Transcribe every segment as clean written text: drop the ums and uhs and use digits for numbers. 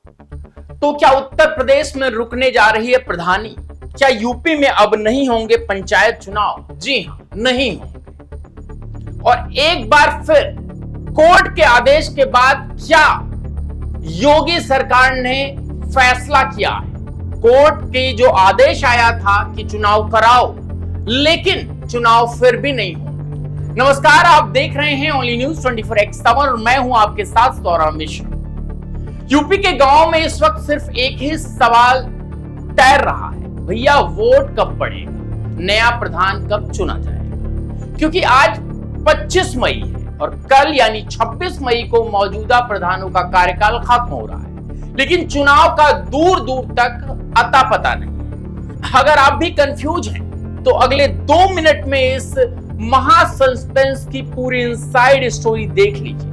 तो क्या उत्तर प्रदेश में रुकने जा रही है प्रधानी? क्या यूपी में अब नहीं होंगे पंचायत चुनाव? जी हां, नहीं होंगे। और एक बार फिर कोर्ट के आदेश के बाद क्या योगी सरकार ने फैसला किया है? कोर्ट के जो आदेश आया था कि चुनाव कराओ, लेकिन चुनाव फिर भी नहीं हुआ। नमस्कार, आप देख रहे हैं ओनली न्यूज 24x7 और मैं हूं आपके साथ सौरभ मिश्र। यूपी के गांव में इस वक्त सिर्फ एक ही सवाल तैर रहा है, भैया वोट कब पड़ेगा, नया प्रधान कब चुना जाएगा? क्योंकि आज 25 मई है और कल यानी 26 मई को मौजूदा प्रधानों का कार्यकाल खत्म हो रहा है, लेकिन चुनाव का दूर दूर तक अता पता नहीं। अगर आप भी कंफ्यूज हैं तो अगले 2 मिनट में इस महा सस्पेंस की पूरी इनसाइड स्टोरी देख लीजिए,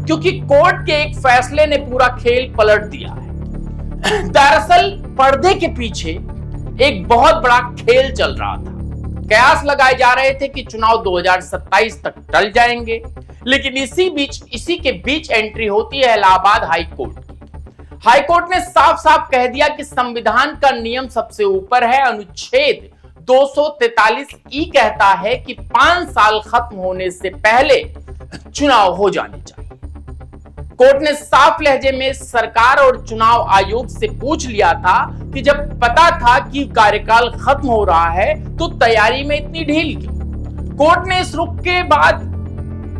क्योंकि कोर्ट के एक फैसले ने पूरा खेल पलट दिया है। दरअसल पर्दे के पीछे एक बहुत बड़ा खेल चल रहा था। कयास लगाए जा रहे थे कि चुनाव 2027 तक टल जाएंगे, लेकिन इसी के बीच एंट्री होती है इलाहाबाद हाई कोर्ट की। हाई कोर्ट ने साफ साफ कह दिया कि संविधान का नियम सबसे ऊपर है। अनुच्छेद 243 कहता है कि 5 साल खत्म होने से पहले चुनाव हो जाने चाहिए। कोर्ट ने साफ लहजे में सरकार और चुनाव आयोग से पूछ लिया था कि जब पता था कि कार्यकाल खत्म हो रहा है तो तैयारी में इतनी ढील क्यों? कोर्ट ने इस रुख के बाद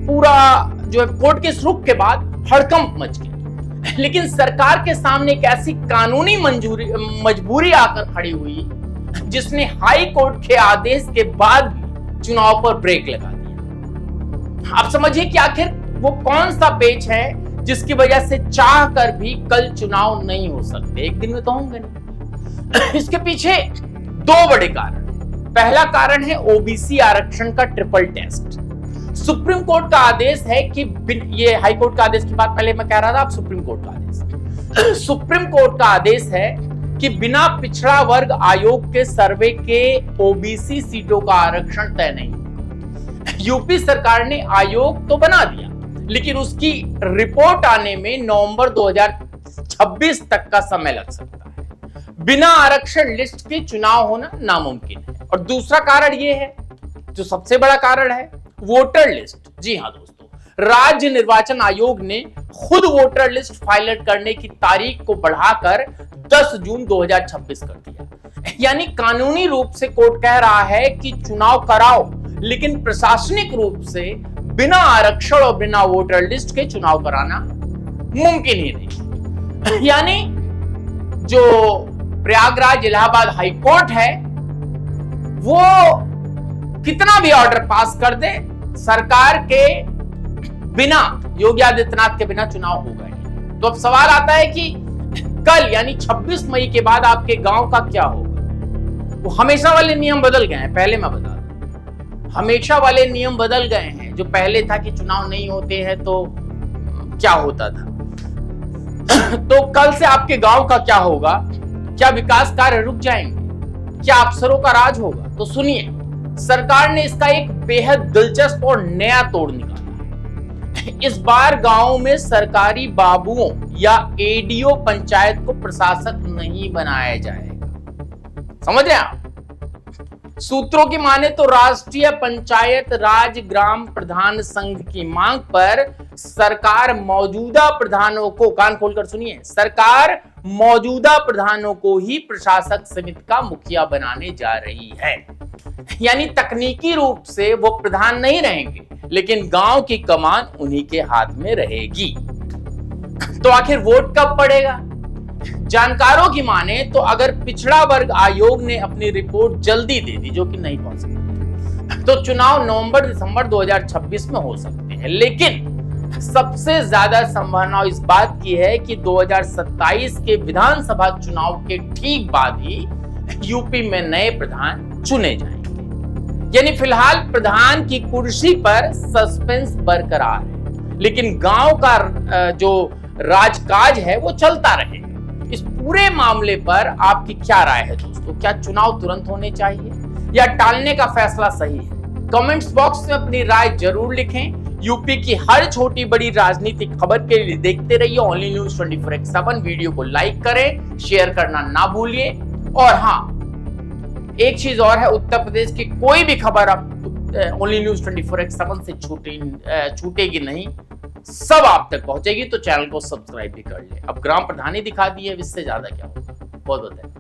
कोर्ट के इस रुख के बाद हड़कंप मच गया। लेकिन सरकार के सामने एक ऐसी कानूनी मजबूरी आकर खड़ी हुई जिसने हाई कोर्ट के आदेश के बाद भी चुनाव पर ब्रेक लगा दिया। आप समझिए कि आखिर वो कौन सा पेच है जिसकी वजह से चाह कर भी कल चुनाव नहीं हो सकते। एक दिन में तो होंगे नहीं। इसके पीछे 2 बड़े कारण। पहला कारण है ओबीसी आरक्षण का ट्रिपल टेस्ट। सुप्रीम कोर्ट का आदेश है कि ये हाई कोर्ट का आदेश की बात पहले मैं कह रहा था, अब सुप्रीम कोर्ट का आदेश। सुप्रीम कोर्ट का आदेश है कि बिना पिछड़ा वर्ग आयोग के सर्वे के ओबीसी सीटों का आरक्षण तय नहीं। यूपी सरकार ने आयोग तो बना दिया, लेकिन उसकी रिपोर्ट आने में नवंबर 2026 तक का समय लग सकता है। बिना आरक्षण लिस्ट के चुनाव होना नामुमकिन है। और दूसरा कारण यह है, जो सबसे बड़ा कारण है, वोटर लिस्ट। जी हां दोस्तों, राज्य निर्वाचन आयोग ने खुद वोटर लिस्ट फाइल करने की तारीख को बढ़ाकर 10 जून 2026 कर दिया। यानी कानूनी रूप से कोर्ट कह रहा है कि चुनाव कराओ, लेकिन प्रशासनिक रूप से बिना आरक्षण और बिना वोटर लिस्ट के चुनाव कराना मुमकिन ही नहीं। यानी जो प्रयागराज इलाहाबाद हाई कोर्ट है वो कितना भी ऑर्डर पास कर दे, सरकार के बिना, योगी आदित्यनाथ के बिना चुनाव होगा ही। तो अब सवाल आता है कि कल यानी 26 मई के बाद आपके गांव का क्या होगा? वो हमेशा वाले नियम बदल गए हैं। पहले मैं बता दूं, हमेशा वाले नियम बदल गए हैं। जो पहले था कि चुनाव नहीं होते हैं तो क्या होता था। तो कल से आपके गांव का क्या होगा? क्या विकास कार्य रुक जाएंगे? क्या अफसरों का राज होगा? तो सुनिए, सरकार ने इसका एक बेहद दिलचस्प और नया तोड़ निकाला है। इस बार गांव में सरकारी बाबुओं या एडीओ पंचायत को प्रशासक नहीं बनाया जाएगा। समझ रहे हैं आप? सूत्रों की माने तो राष्ट्रीय पंचायत राज ग्राम प्रधान संघ की मांग पर सरकार मौजूदा प्रधानों को, कान खोलकर सुनिए, सरकार मौजूदा प्रधानों को ही प्रशासक समिति का मुखिया बनाने जा रही है। यानी तकनीकी रूप से वो प्रधान नहीं रहेंगे, लेकिन गांव की कमान उन्हीं के हाथ में रहेगी। तो आखिर वोट कब पड़ेगा? जानकारों की माने तो अगर पिछड़ा वर्ग आयोग ने अपनी रिपोर्ट जल्दी दे दी, जो कि नहीं पहुंच सकती, तो चुनाव नवंबर-दिसंबर 2026 में हो सकते हैं। लेकिन सबसे ज्यादा संभावना इस बात की है कि 2027 के विधानसभा चुनाव के ठीक बाद ही यूपी में नए प्रधान चुने जाएंगे। यानी फिलहाल प्रधान की कुर्सी पर सस्पेंस बरकरार है, लेकिन गांव का जो राजकाज है वो चलता रहेगा। इस पूरे मामले पर आपकी क्या राय है दोस्तों? क्या चुनाव तुरंत होने चाहिए या टालने का फैसला सही है? कमेंट्स बॉक्स में अपनी राय जरूर लिखें। यूपी की हर छोटी बड़ी राजनीतिक खबर के लिए देखते रहिए ओनली न्यूज 24/7। वीडियो को लाइक करें, शेयर करना ना भूलिए। और हाँ, एक चीज और है, उत्तर प्रदेश की कोई भी खबर आप ओनली न्यूज 24/7 से छूटेगी नहीं, सब आप तक पहुंचेगी। तो चैनल को सब्सक्राइब भी कर ले। अब ग्राम प्रधानी दिखा दिए, इससे ज्यादा क्या होगा। बहुत बहुत